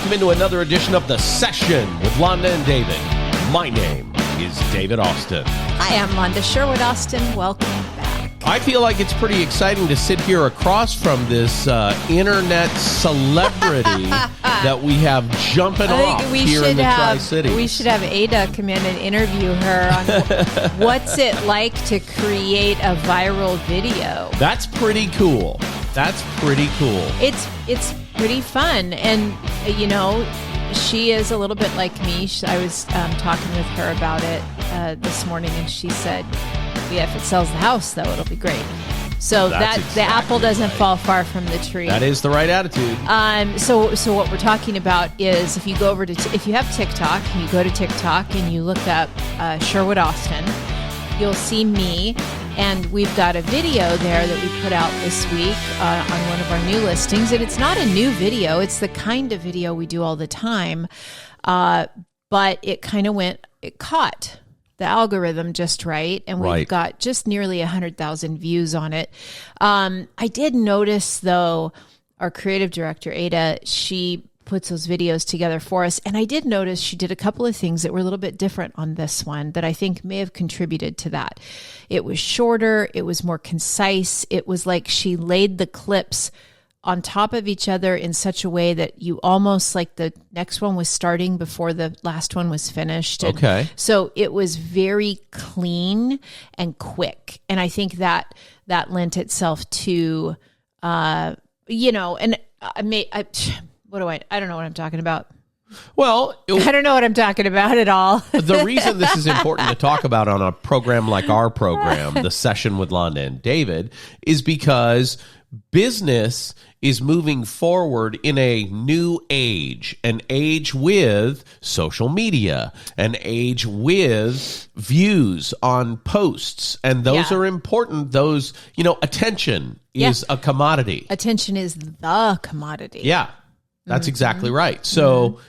welcome into another edition of The Session with Londa and David. My name is David Austin. Hi, I'm Londa Sherwood Austin. Welcome back. I feel like it's pretty exciting to sit here across from this internet celebrity that we have jumping off here in the Tri-Cities. We should have Ada come in and interview her on what's it like to create a viral video. That's pretty cool. That's pretty cool. It's pretty fun. And, you know, she is a little bit like me. I was talking with her about it this morning, and she said, yeah, if it sells the house, though, it'll be great. So the apple doesn't fall far from the tree. That is the right attitude. So what we're talking about is if you go over to if you have TikTok, you go to TikTok and you look up Sherwood Austin, you'll see me, and we've got a video there that we put out this week on one of our new listings, and it's not a new video; it's the kind of video we do all the time, but it caught the algorithm just right, and we've got just nearly 100,000 views on it. I did notice, though, our creative director, Ada, she puts those videos together for us, and I did notice she did a couple of things that were a little bit different on this one that I think may have contributed to that. It was shorter, it was more concise, it was like she laid the clips on top of each other in such a way that you almost like the next one was starting before the last one was finished. And okay. So it was very clean and quick. And I think that lent itself to, and I don't know what I'm talking about. Well, I don't know what I'm talking about at all. The reason this is important to talk about on a program like our program, The Session with Londa and David, is because business is moving forward in a new age, an age with social media, an age with views on posts. And those are important. Those, attention is a commodity. Attention is the commodity. Yeah, that's exactly right. So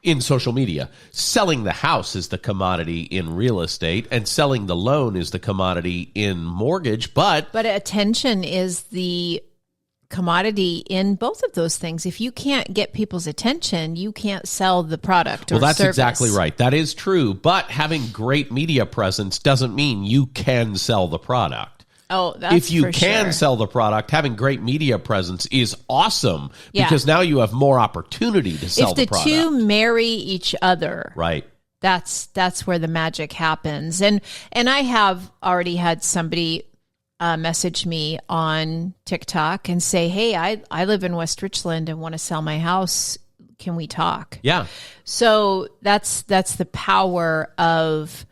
in social media, selling the house is the commodity in real estate, and selling the loan is the commodity in mortgage. But attention is the commodity in both of those things. If you can't get people's attention, you can't sell the product or service. Well, that's exactly right. That is true. But having great media presence doesn't mean you can sell the product. Oh, that's if you for can sure. sell the product, having great media presence is awesome because now you have more opportunity to sell the product. If the two marry each other, right? That's where the magic happens. And I have already had somebody message me on TikTok and say, "Hey, I live in West Richland and want to sell my house. Can we talk?" Yeah. So that's the power of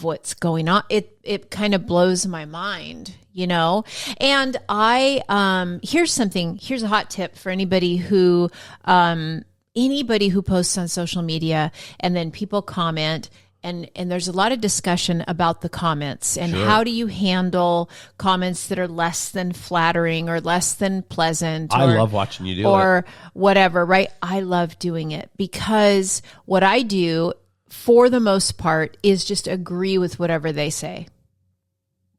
what's going on. It kind of blows my mind, And here's a hot tip for anybody who posts on social media and then people comment. And there's a lot of discussion about the comments and how do you handle comments that are less than flattering or less than pleasant. I love watching you do it. Or whatever, right? I love doing it because what I do for the most part is just agree with whatever they say.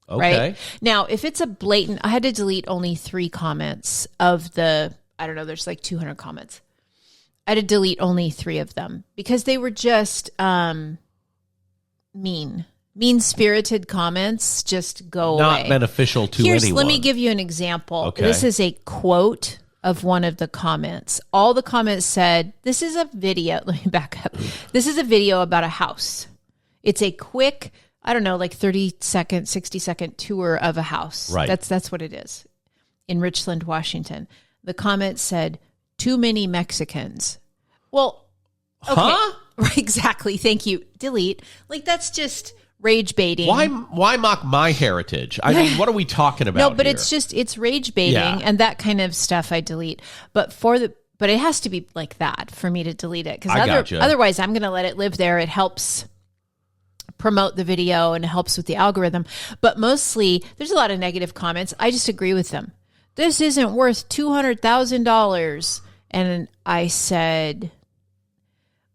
Okay. Right? Now, if it's a blatant, I had to delete only 3 comments of there's like 200 comments. I had to delete only 3 of them because they were just, mean-spirited comments. Just go away. Not beneficial to anyone. Let me give you an example. Okay. This is a quote of one of the comments. All the comments said, this is a video. Let me back up. This is a video about a house. It's a quick, 30-second, 60-second tour of a house. Right. That's what it is in Richland, Washington. The comment said, too many Mexicans. Well, okay. Huh? Right, exactly. Thank you. Delete. That's just rage baiting. Why mock my heritage? I mean, what are we talking about? No, but here? it's rage baiting and that kind of stuff I delete. But it has to be like that for me to delete it because otherwise I'm going to let it live there. It helps promote the video and it helps with the algorithm. But mostly there's a lot of negative comments. I just agree with them. This isn't worth $200,000. And I said,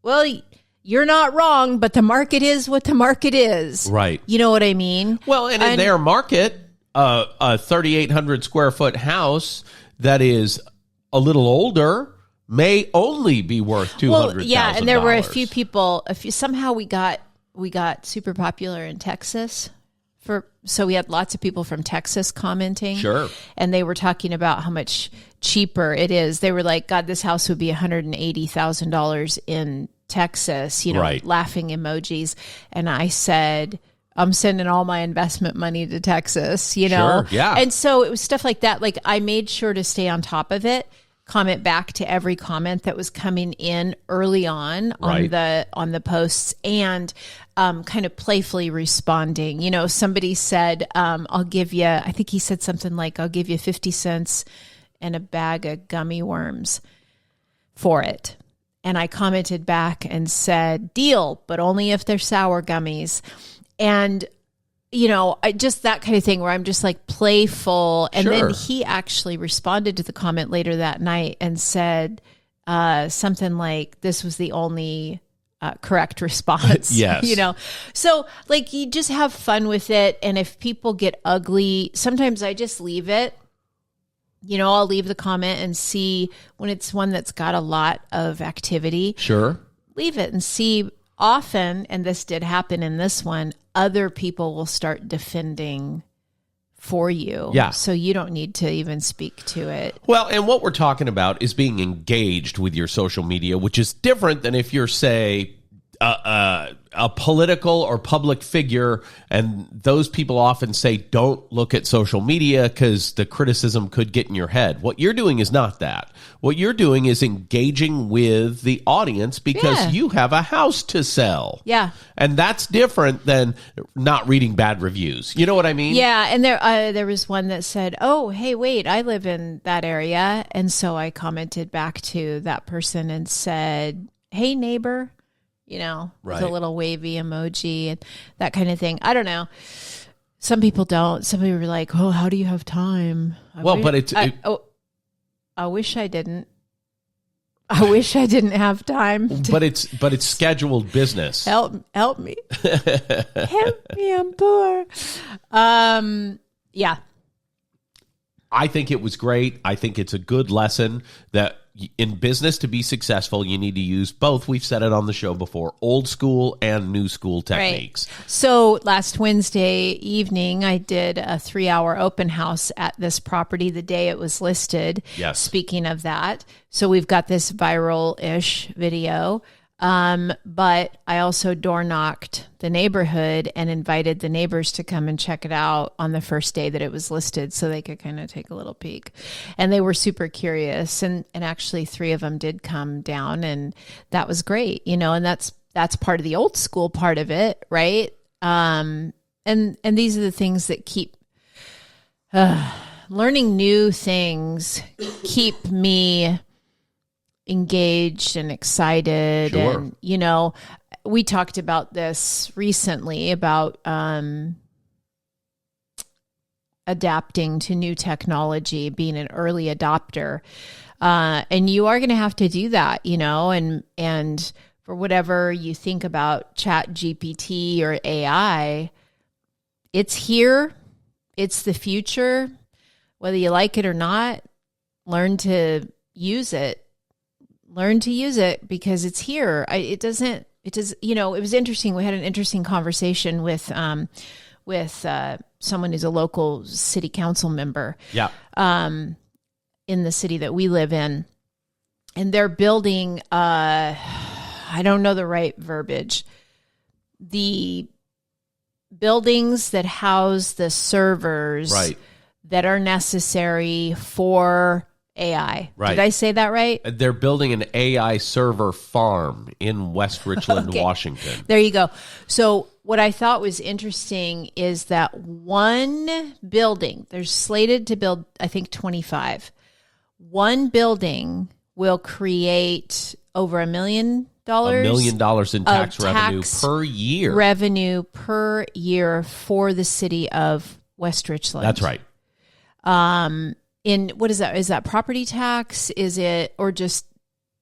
well, you're not wrong, but the market is what the market is. Right. You know what I mean? Well, and in their market, a 3,800 square foot house that is a little older, may only be worth $200,000. Well, yeah, and there were a few people. Somehow we got super popular in Texas. So we had lots of people from Texas commenting. Sure. And they were talking about how much cheaper it is. They were like, God, this house would be $180,000 in Texas, Right. laughing emojis. And I said, I'm sending all my investment money to Texas, Sure, yeah. And so it was stuff like that. Like I made sure to stay on top of it, comment back to every comment that was coming in early on Right. on the posts, and kind of playfully responding. Somebody said, I'll give you, I think he said something like, I'll give you 50 cents and a bag of gummy worms for it. And I commented back and said, deal, but only if they're sour gummies. And, just that kind of thing where I'm just like playful. And Sure. then he actually responded to the comment later that night and said something like, this was the only correct response. Yes. So like you just have fun with it. And if people get ugly, sometimes I just leave it. I'll leave the comment and see when it's one that's got a lot of activity. Sure. Leave it and see. Often, and this did happen in this one, other people will start defending for you. Yeah. So you don't need to even speak to it. Well, and what we're talking about is being engaged with your social media, which is different than if you're, say, a political or public figure, and those people often say, don't look at social media because the criticism could get in your head. What you're doing is not that. What you're doing is engaging with the audience because you have a house to sell. Yeah. And that's different than not reading bad reviews. You know what I mean? Yeah. And there was one that said, oh, hey, wait, I live in that area. And so I commented back to that person and said, hey, neighbor. With a little wavy emoji and that kind of thing. I don't know. Some people don't. Some people were like, oh, how do you have time? I wish I didn't. I wish I didn't have time. But it's scheduled business. Help me. Help me, I'm poor. Yeah. I think it was great. I think it's a good lesson that in business, to be successful, you need to use both. We've said it on the show before, old school and new school techniques. Right. So last Wednesday evening, I did a 3-hour open house at this property the day it was listed. Yes. Speaking of that, so we've got this viral-ish video. But I also door knocked the neighborhood and invited the neighbors to come and check it out on the first day that it was listed so they could kind of take a little peek. And they were super curious. And actually 3 of them did come down, and that was great, and that's part of the old school part of it. Right. And these are the things that keep, learning new things keep me engaged and excited. Sure. And we talked about this recently about adapting to new technology, being an early adopter, and you are going to have to do that, and for whatever you think about Chat GPT or AI, it's here, it's the future. Whether you like it or not, learn to use it because it's here. It was interesting. We had an interesting conversation with someone who's a local city council member. Yeah. In the city that we live in, and they're building, I don't know the right verbiage, the buildings that house the servers that are necessary for AI. Right. Did I say that right? They're building an AI server farm in West Richland, Washington. There you go. So what I thought was interesting is that one building, they're slated to build, I think, 25. One building will create over $1 million. $1 million in tax revenue per year for the city of West Richland. That's right. In what is that? Is that property tax? Is it, or just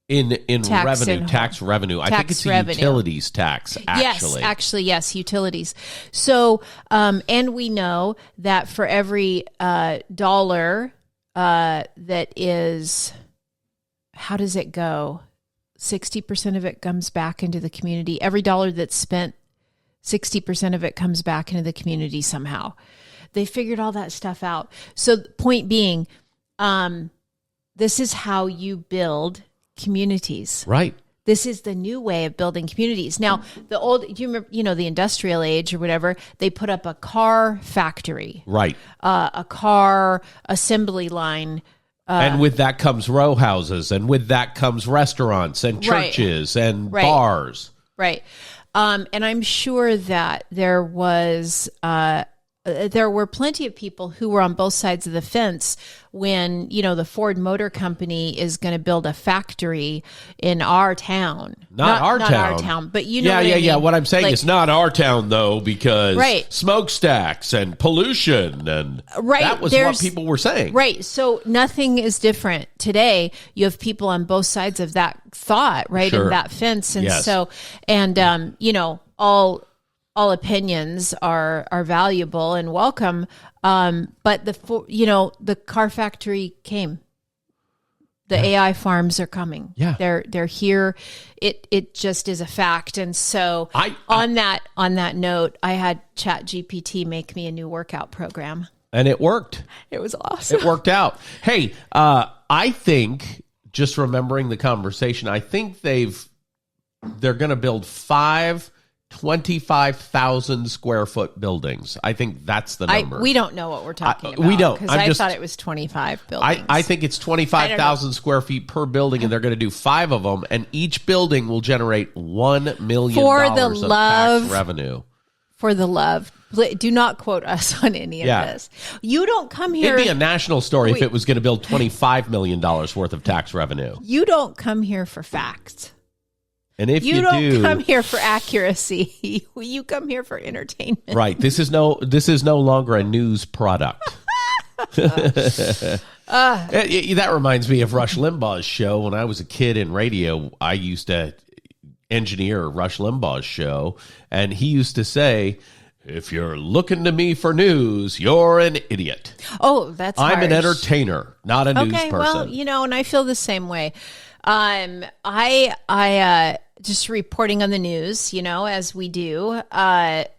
in tax revenue, tax revenue? I think it's a utilities tax, actually. Yes, utilities. So, and we know that for every dollar that is how does it go? 60% of it comes back into the community. Every dollar that's spent, 60% of it comes back into the community somehow. They figured all that stuff out. So the point being, this is how you build communities. Right. This is the new way of building communities. Now, do you remember, the industrial age or whatever, they put up a car factory. Right. A car assembly line. And with that comes row houses, and with that comes restaurants and churches and bars. Right. And I'm sure that there were plenty of people who were on both sides of the fence when, the Ford Motor Company is going to build a factory in our town. Not our town, but Yeah. What I'm saying is not our town, though, because smokestacks and pollution, and that was what people were saying. Right. So nothing is different today. You have people on both sides of that thought, right? Sure. And that fence. And all opinions are valuable and welcome. But the car factory came. The AI farms are coming. Yeah. They're here. It just is a fact. And so on that note, I had ChatGPT make me a new workout program. And it worked. It was awesome. It worked out. Hey, I think, just remembering the conversation, I think they're going to build 5 25,000 square foot buildings. I think that's the number. We don't know what we're talking about. We don't. Because I thought it was 25 buildings. I think it's 25,000 square feet per building, and they're going to do 5 of them, and each building will generate $1 million of tax revenue. For the love. Do not quote us on any of this. You don't come here. It'd be a national story if it was going to build $25 million worth of tax revenue. You don't come here for facts. And if you don't come here for accuracy, you come here for entertainment. Right. This is no longer a news product. That reminds me of Rush Limbaugh's show. When I was a kid in radio, I used to engineer Rush Limbaugh's show, and he used to say, "If you're looking to me for news, you're an idiot." Oh, that's harsh. I'm an entertainer, not a news person. Okay, well, and I feel the same way. I just reporting on the news, as we do. And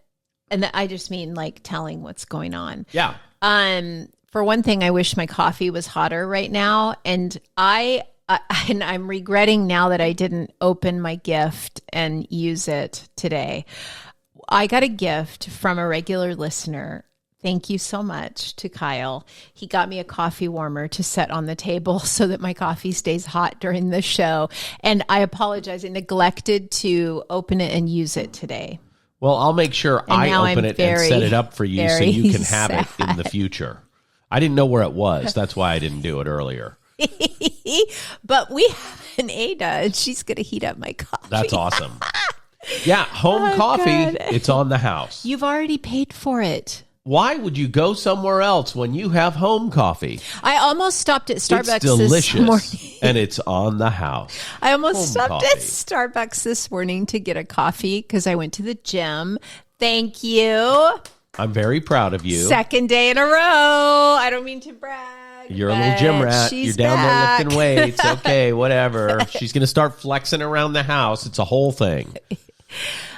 I just mean like telling what's going on. Yeah. For one thing, I wish my coffee was hotter right now. And I'm regretting now that I didn't open my gift and use it today. I got a gift from a regular listener. Thank you so much to Kyle. He got me a coffee warmer to set on the table so that my coffee stays hot during the show. And I apologize. I neglected to open it and use it today. Well, I'll make sure I open it and set it up for you so you can have it in the future. I didn't know where it was. That's why I didn't do it earlier. But we have an Ada, and she's going to heat up my coffee. That's awesome. Yeah, home coffee. God. It's on the house. You've already paid for it. Why would you go somewhere else when you have home coffee? I almost stopped at Starbucks it's delicious, this morning. And it's on the house. I almost stopped at Starbucks this morning to get a coffee because I went to the gym. Thank you. I'm very proud of you. Second day in a row. I don't mean to brag. You're a little gym rat. You're down there lifting weights. Okay, whatever. She's going to start flexing around the house. It's a whole thing.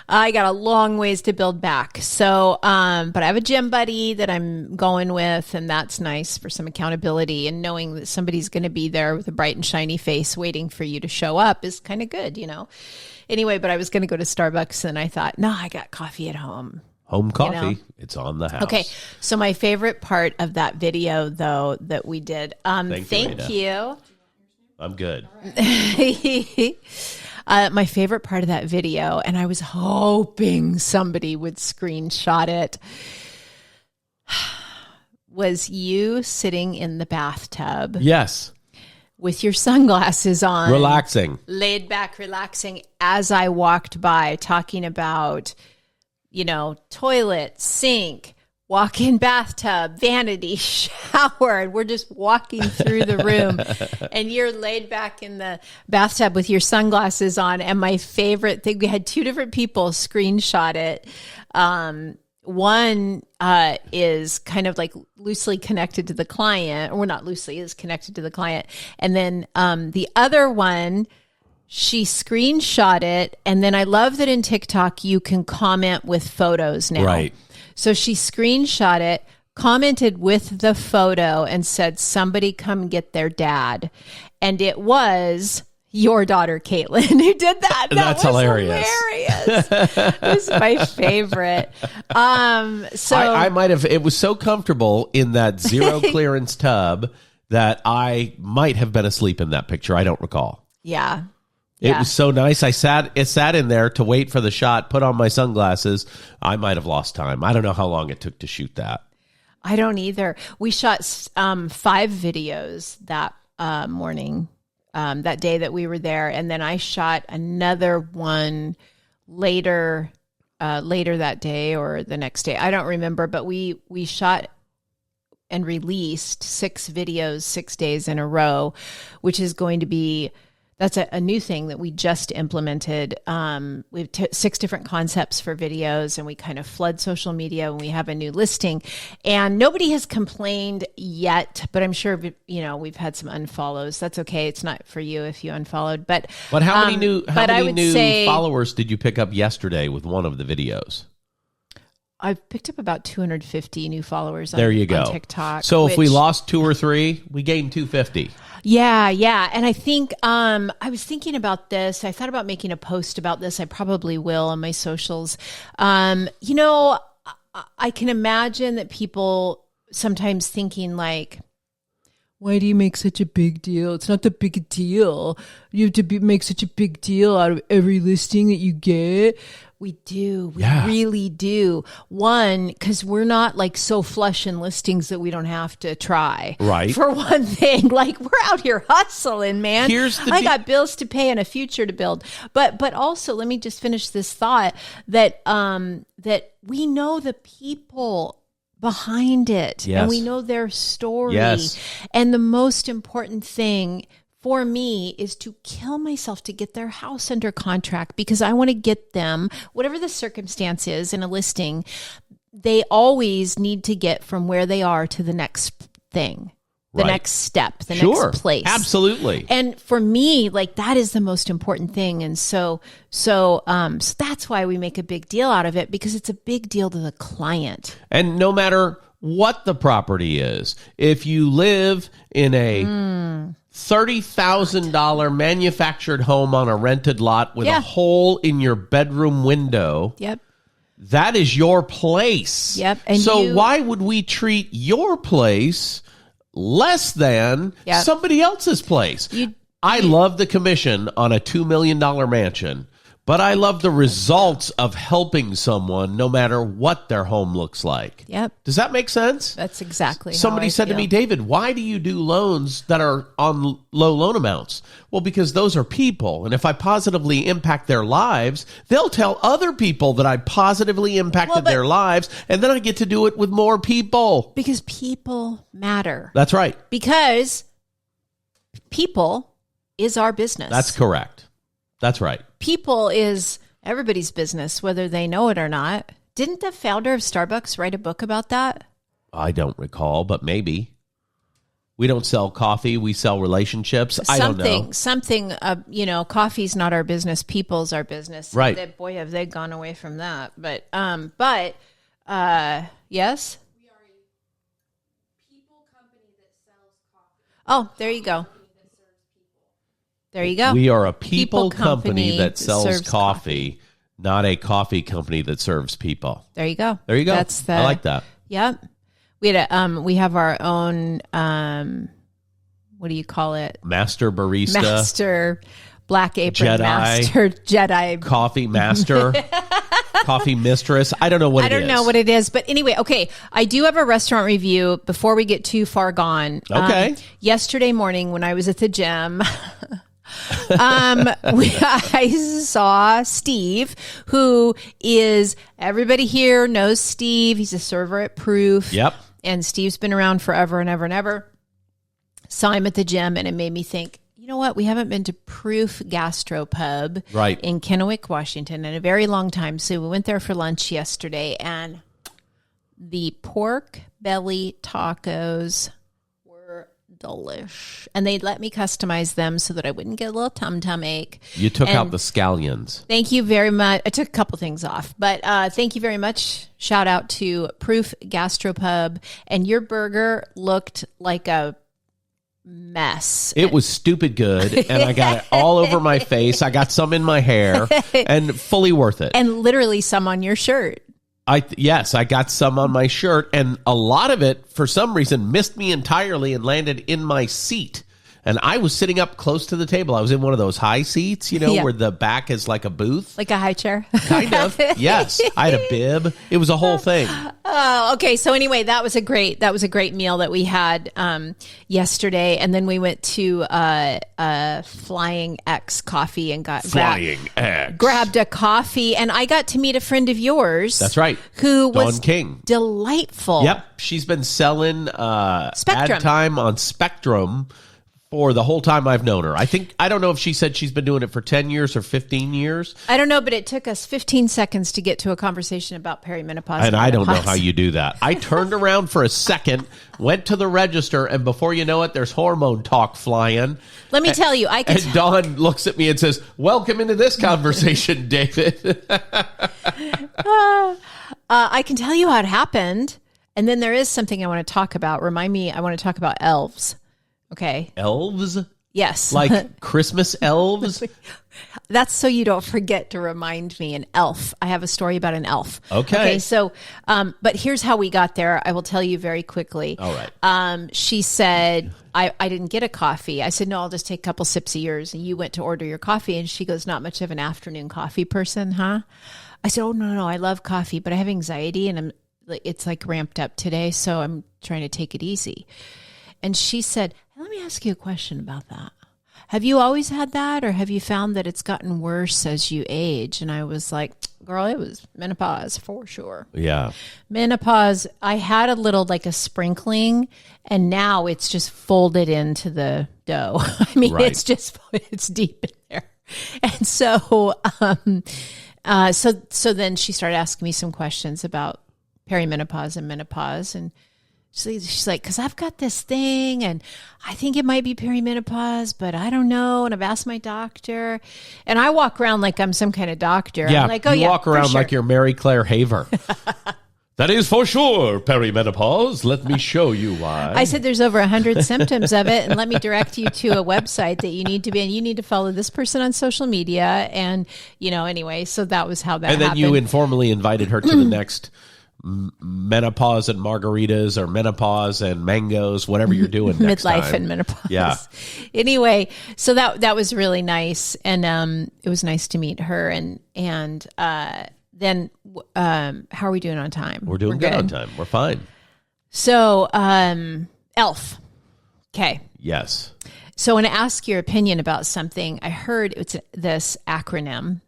I got a long ways to build back. So, but I have a gym buddy that I'm going with, and that's nice for some accountability, and knowing that somebody's going to be there with a bright and shiny face waiting for you to show up is kind of good, Anyway, but I was going to go to Starbucks, and I thought, no, I got coffee at home. Home coffee. It's on the house. Okay. So my favorite part of that video, though, that we did, thank you. I'm good. My favorite part of that video, and I was hoping somebody would screenshot it, was you sitting in the bathtub. Yes. With your sunglasses on. Relaxing. Laid back, relaxing, as I walked by, talking about, toilet, sink, walk-in bathtub, vanity, shower, and we're just walking through the room, and you're laid back in the bathtub with your sunglasses on. And my favorite thing, we had 2 different people screenshot it, One is kind of like loosely connected to the client, or not loosely, is connected to the client. And then the other one, she screenshot it. And then I love that in TikTok, you can comment with photos now. Right. So she screenshot it, commented with the photo, and said, somebody come get their dad. And it was your daughter, Caitlin, who did that. That's hilarious. It was my favorite. So I might have, it was so comfortable in that zero clearance tub that I might have been asleep in that picture. I don't recall. Yeah. It was so nice. It sat in there to wait for the shot, put on my sunglasses. I might have lost time. I don't know how long it took to shoot that. I don't either. We shot 5 videos that morning. That day that we were there, and then I shot another one later that day or the next day. I don't remember, but we shot and released 6 videos 6 days in a row, which is going to be, that's a new thing that we just implemented. We have 6 different concepts for videos, and we kind of flood social media when we have a new listing. And nobody has complained yet, but I'm sure, we've had some unfollows. That's okay. It's not for you if you unfollowed. But how many new followers did you pick up yesterday with one of the videos? I've picked up about 250 new followers on TikTok. So if we lost 2 or 3, we gained 250. Yeah. And I think I was thinking about this. I thought about making a post about this. I probably will on my socials. I can imagine that people sometimes thinking like, why do you make such a big deal? It's not the big deal. You have to make such a big deal out of every listing that you get. We do. We really do. One, because we're not like so flush in listings that we don't have to try. Right. For one thing, like we're out here hustling, man. I got bills to pay and a future to build. But also, let me just finish this thought that that we know the people behind it, and we know their story. Yes. And the most important thing for me is to kill myself to get their house under contract, because I want to get them, whatever the circumstance is in a listing, they always need to get from where they are to the next thing, the next step, the next place. Absolutely. And for me, like that is the most important thing. And so that's why we make a big deal out of it, because it's a big deal to the client. And no matter what the property is, if you live in a $30,000 manufactured home on a rented lot with a hole in your bedroom window. Yep. That is your place. Yep. And so why would we treat your place less than somebody else's place? I love the commission on a $2 million mansion, but I love the results of helping someone no matter what their home looks like. Yep. Does that make sense? That's exactly Somebody said to me, David, why do you do loans that are on low loan amounts? Well, because those are people. And if I positively impact their lives, they'll tell other people that I positively impacted their lives. And then I get to do it with more people. Because people matter. That's right. Because people is our business. That's correct. That's right. People is everybody's business, whether they know it or not. Didn't the founder of Starbucks write a book about that? I don't recall, but maybe. We don't sell coffee. We sell relationships. I don't know. Coffee's not our business. People's our business. Right. Boy, have they gone away from that. But yes? We are a people company that sells coffee. Oh, there you go. There you go. We are a people company that sells coffee, not a coffee company that serves people. There you go. There you go. I like that. Yep. We have our own what do you call it? Master barista. Master black apron Jedi. master Jedi. Coffee master. Coffee mistress. I don't know what it is. I don't know what it is. But anyway, okay. I do have a restaurant review before we get too far gone. Okay. Yesterday morning when I was at the gym, I saw Steve, who is, everybody here knows Steve. He's a server at Proof. Yep. And Steve's been around forever and ever and ever. Saw him at the gym, and it made me think, you know what? We haven't been to Proof Gastropub in Kennewick, Washington in a very long time. So we went there for lunch yesterday, and the pork belly tacos were delish. And they let me customize them so that I wouldn't get a little tum-tum ache. You took out the scallions. Thank you very much. I took a couple things off, but thank you very much. Shout out to Proof Gastropub. And your burger looked like a mess. It was stupid good, and I got it all over my face. I got some in my hair, and fully worth it. And literally some on your shirt. Yes, I got some on my shirt, and a lot of it, for some reason, missed me entirely and landed in my seat. And I was sitting up close to the table. I was in one of those high seats, where the back is like a booth. Like a high chair? Kind of, yes. I had a bib. It was a whole thing. Oh, okay. So anyway, that was a great meal that we had yesterday. And then we went to Flying X Coffee and grabbed a coffee. And I got to meet a friend of yours. That's right. Who was Dawn King. Delightful. Yep. She's been selling Spectrum. ad time on Spectrum for the whole time I've known her. I don't know if she said she's been doing it for 10 years or 15 years. I don't know, but it took us 15 seconds to get to a conversation about perimenopause. And I don't know how you do that. I turned around for a second, went to the register, and before you know it, there's hormone talk flying. Let me tell you, And Dawn looks at me and says, "Welcome into this conversation, David." I can tell you how it happened. And then there is something I want to talk about. Remind me, I want to talk about elves. Okay. Elves? Yes. Like Christmas elves? That's so you don't forget to remind me. An elf. I have a story about an elf. Okay. So, but here's how we got there. I will tell you very quickly. All right. She said, I didn't get a coffee. I said, no, I'll just take a couple sips of yours. And you went to order your coffee. And she goes, not much of an afternoon coffee person, huh? I said, oh, no, I love coffee, but I have anxiety and it's like ramped up today. So I'm trying to take it easy. And she said, let me ask you a question about that. Have you always had that, or have you found that it's gotten worse as you age? And I was like, girl, it was menopause for sure. Yeah. Menopause, I had a little like a sprinkling, and now it's just folded into the dough. I mean, Right. it's deep in there. And so, so then she started asking me some questions about perimenopause and menopause, and she's like, because I've got this thing and I think it might be perimenopause, but I don't know. And I've asked my doctor, and I walk around like I'm some kind of doctor. Yeah, I'm like, you walk around like you're Mary Claire Haver. That is for sure perimenopause. Let me show you why. I said there's over 100 symptoms of it, and let me direct you to a website that you need to be in. You need to follow this person on social media. And, anyway, so that was how that happened. And then you informally invited her to the next menopause and margaritas, or menopause and mangoes, whatever you're doing next midlife time. And menopause. Yeah. Anyway, so that was really nice, and it was nice to meet her. And then how are we doing on time? We're doing good on time. We're fine. So ELF. Okay. Yes. So I want to ask your opinion about something. I heard it's this acronym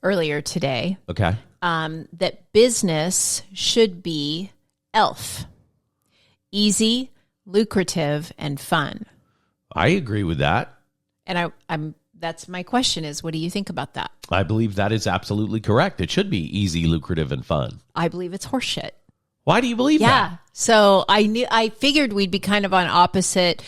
earlier today. Okay. That business should be ELF. Easy, lucrative, and fun. I agree with that. And that's my question is, what do you think about that? I believe that is absolutely correct. It should be easy, lucrative, and fun. I believe it's horseshit. Why do you believe that? Yeah. So I figured we'd be kind of on opposite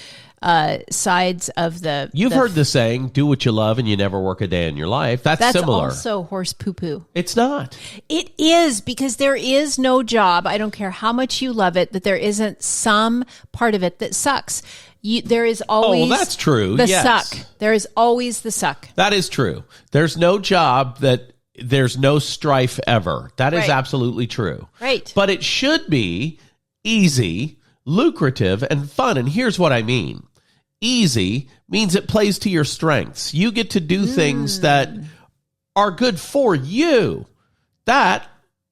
sides of the. You've heard the saying, do what you love and you never work a day in your life. That's similar. That's also horse poo-poo. It's not. It is, because there is no job, I don't care how much you love it, that there isn't some part of it that sucks. There is always that's true. The Yes. suck. There is always the suck. That is true. There's no job that there's no strife ever. That is Right. absolutely true. Right. But it should be easy, lucrative, and fun. And here's what I mean. Easy means it plays to your strengths. You get to do things that are good for you. That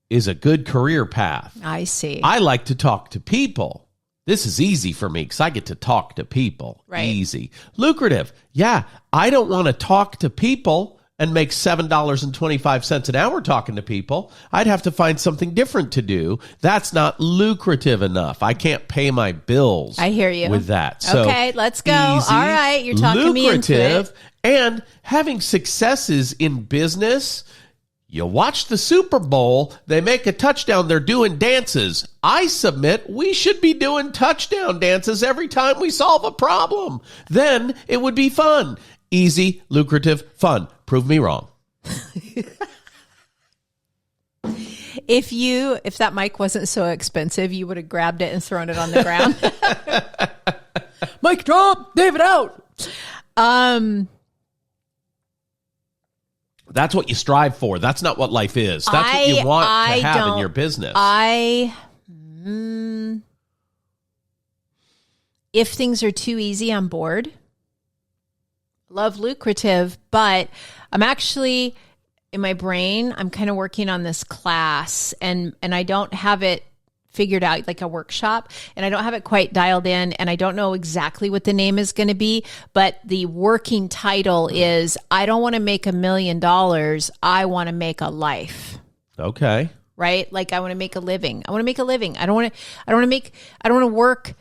is a good career path. I see. I like to talk to people. This is easy for me because I get to talk to people. Right. Easy. Lucrative. Yeah, I don't want to talk to people and make $7.25 an hour talking to people. I'd have to find something different to do. That's not lucrative enough. I can't pay my bills. I hear you. With that. So okay, let's go. easy, All right, you're talking me into it. and having successes in business. You watch the Super Bowl, they make a touchdown, they're doing dances. I submit we should be doing touchdown dances every time we solve a problem. Then it would be fun. Easy, lucrative, fun. Prove me wrong. If that mic wasn't so expensive, you would have grabbed it and thrown it on the ground. Mic drop, David out. That's what you strive for. That's not what life is. That's what you want to have in your business. If things are too easy, I'm bored. Love lucrative, but I'm actually, in my brain, I'm kind of working on this class, and I don't have it figured out, like a workshop, and I don't have it quite dialed in, and I don't know exactly what the name is going to be, but the working title is, I don't want to make $1 million. I want to make a life. Okay. Right? Like I want to make a living. I want to make a living. I don't want to work,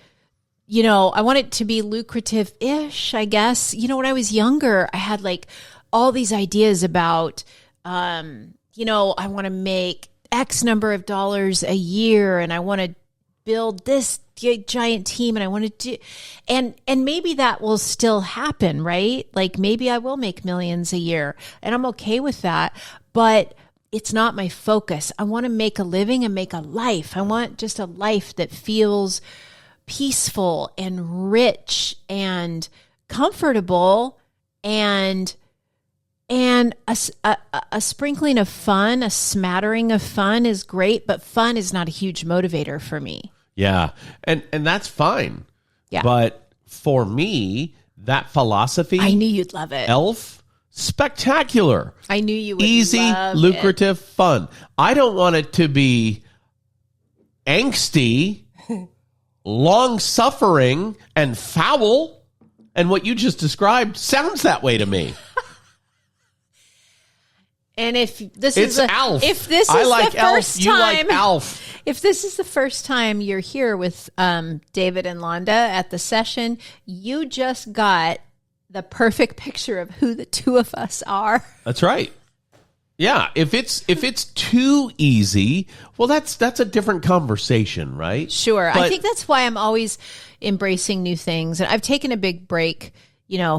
I want it to be lucrative-ish, I guess. When I was younger, I had like all these ideas about, I want to make X number of dollars a year, and I want to build this giant team, and I want to do, and maybe that will still happen, right? Like maybe I will make millions a year, and I'm okay with that, but it's not my focus. I want to make a living and make a life. I want just a life that feels peaceful and rich and comfortable, and a sprinkling of fun, a smattering of fun is great, but fun is not a huge motivator for me. Yeah. And that's fine. Yeah. But for me, that philosophy, I knew you'd love it. ELF, spectacular. I knew you would easy, love lucrative, fun. I don't want it to be angsty, long-suffering, and foul. And what you just described sounds that way to me. And if this it's is Alf. If this is I like the Alf. first You time, like Alf. If this is the first time you're here with David and Londa at the session, you just got the perfect picture of who the two of us are. That's right. Yeah, if it's too easy, well, that's a different conversation, right? Sure. But, I think that's why I'm always embracing new things. And I've taken a big break,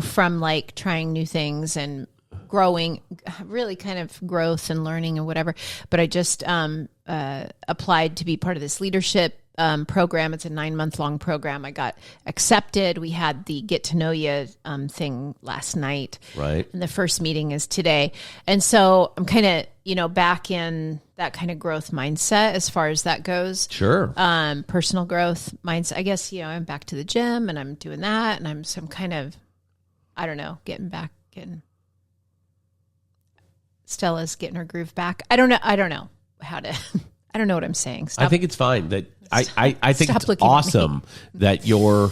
from like trying new things and growing, really kind of growth and learning and whatever. But I just applied to be part of this leadership program. It's a 9-month-long program. I got accepted. We had the get to know you thing last night. Right. And the first meeting is today. And so I'm kind of, back in that kind of growth mindset as far as that goes. Sure. Personal growth mindset. I guess, I'm back to the gym and I'm doing that. And I'm kind of, I don't know, getting Stella's getting her groove back. I don't know how to, I don't know what I'm saying. I think it's fine that I think it's awesome that you're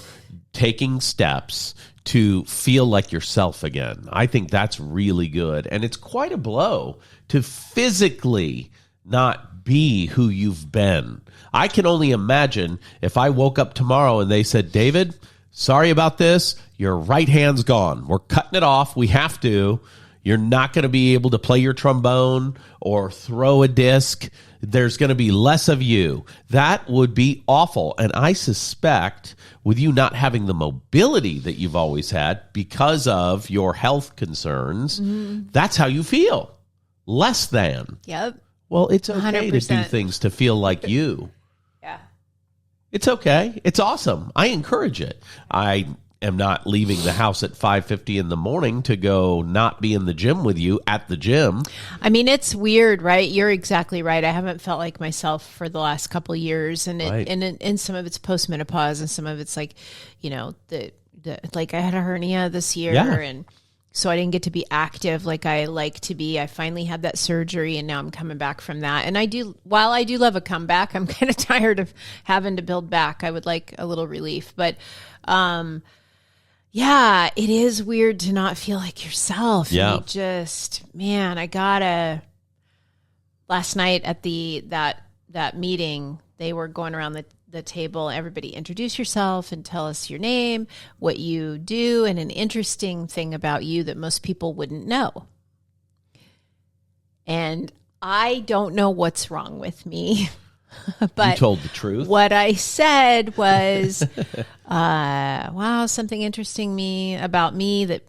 taking steps to feel like yourself again. I think that's really good. And it's quite a blow to physically not be who you've been. I can only imagine if I woke up tomorrow and they said, David, sorry about this. Your right hand's gone. We're cutting it off. We have to. You're not going to be able to play your trombone or throw a disc. There's going to be less of you. That would be awful. And I suspect with you not having the mobility that you've always had because of your health concerns, that's how you feel. Less than. Yep. Well, it's okay 100%. to do things to feel like you. Yeah. It's okay. It's awesome. I encourage it. I am not leaving the house at 5:50 in the morning to go not be in the gym with you at the gym. I mean, it's weird, right? You're exactly right. I haven't felt like myself for the last couple of years, and Right. and some of it's postmenopause, and some of it's like, the like I had a hernia this year, Yeah. and so I didn't get to be active like I like to be. I finally had that surgery, and now I'm coming back from that. And while I do love a comeback, I'm kind of tired of having to build back. I would like a little relief, but yeah, it is weird to not feel like yourself. Yeah. You just, man, last night at that meeting, they were going around the table. Everybody introduce yourself and tell us your name, what you do, and an interesting thing about you that most people wouldn't know. And I don't know what's wrong with me. But you told the truth. What I said was, wow, something interesting about me that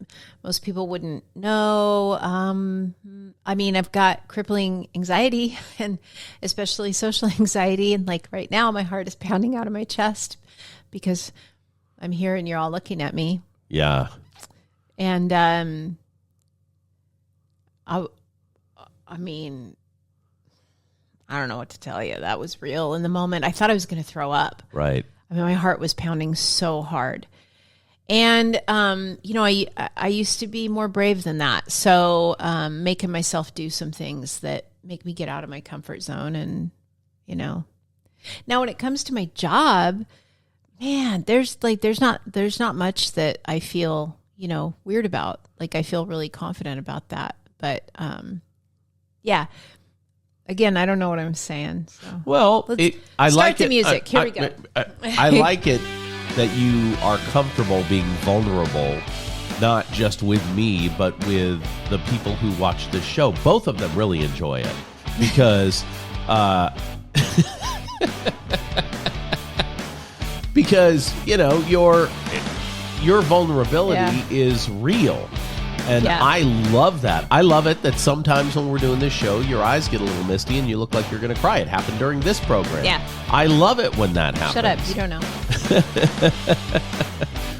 most people wouldn't know. I mean, I've got crippling anxiety, and especially social anxiety. And like right now, my heart is pounding out of my chest because I'm here and you're all looking at me. Yeah. And I mean, I don't know what to tell you. That was real in the moment. I thought I was going to throw up. Right. I mean, my heart was pounding so hard. And, I used to be more brave than that. So making myself do some things that make me get out of my comfort zone. And, now when it comes to my job, man, there's not much that I feel, weird about. Like, I feel really confident about that. But, yeah. Again, I don't know what I'm saying. So. Well, I like the music. Here we go. I like it that you are comfortable being vulnerable, not just with me, but with the people who watch this show. Both of them really enjoy it because, your vulnerability is real. And I love that. I love it that sometimes when we're doing this show, your eyes get a little misty and you look like you're going to cry. It happened during this program. Yeah. I love it when that happens. Shut up. You don't know.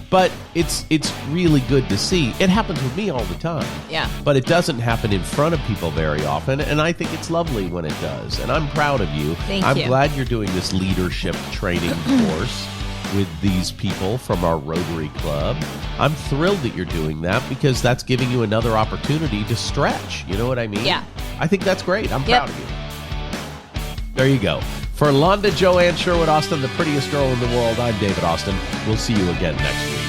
But it's really good to see. It happens with me all the time. Yeah. But it doesn't happen in front of people very often. And I think it's lovely when it does. And I'm proud of you. I'm glad you're doing this leadership training course with these people from our Rotary Club. I'm thrilled that you're doing that because that's giving you another opportunity to stretch. You know what I mean? Yeah. I think that's great. I'm proud of you. There you go. For Londa, Joanne, Sherwood Austin, the prettiest girl in the world, I'm David Austin. We'll see you again next week.